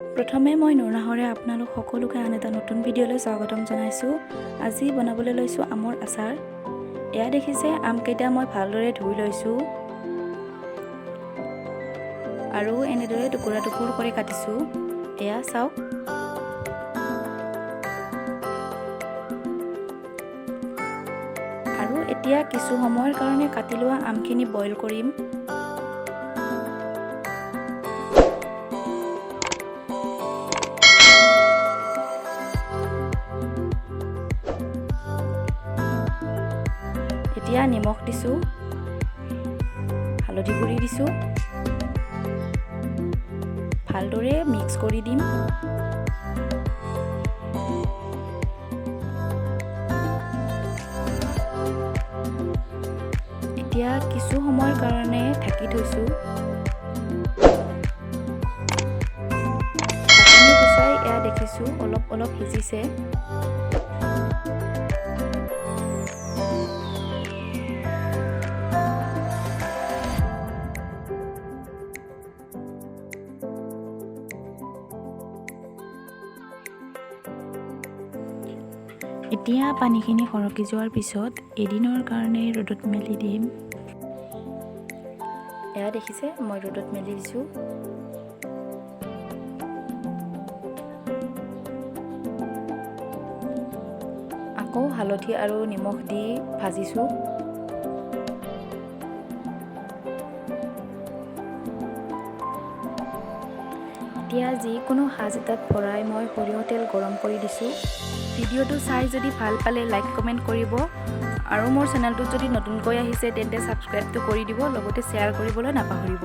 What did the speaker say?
প্ৰথমে মই নুৰনাহৰে আপোনালোক সকলোকে আন এটা নতুন ভিডিঅ'লৈ স্বাগতম জনাইছোঁ। আজি বনাবলৈ লৈছোঁ আমৰ আচাৰ। এয়া দেখিছে আমকেইটা মই ভালদৰে ধুই লৈছোঁ আৰু এনেদৰে টুকুৰা টুকুৰ কৰি কাটিছোঁ। এয়া চাওক। আৰু এতিয়া কিছু সময়ৰ কাৰণে কাটি লোৱা আমখিনি বইল কৰিম। এতিয়া নিমখ দিছোঁ, হালধি গুড়ি দিছোঁ, ভালদৰে মিক্স কৰি দিম। এতিয়া কিছু সময়ৰ কাৰণে ঢাকি থৈছোঁ। ঢাকনি গুচাই এয়া দেখিছোঁ অলপ অলপ সিজিছে। এতিয়া পানীখিনি সৰকি যোৱাৰ পিছত এদিনৰ কাৰণে ৰ'দত মেলি দিম। এয়া দেখিছে মই ৰ'দত মেলি দিছোঁ। আকৌ হালধি আৰু নিমখ দি ভাজিছোঁ। এতিয়া যিকোনো সাজ এটাত ভৰাই মই সৰিয়হ তেল গৰম কৰি দিছোঁ। ভিডিঅ'টো চাই যদি ভাল পালে লাইক কমেণ্ট কৰিব আৰু মোৰ চেনেলটোত যদি নতুনকৈ আহিছে তেন্তে ছাবস্ক্ৰাইবটো কৰি দিব, লগতে শ্বেয়াৰ কৰিবলৈ নাপাহৰিব।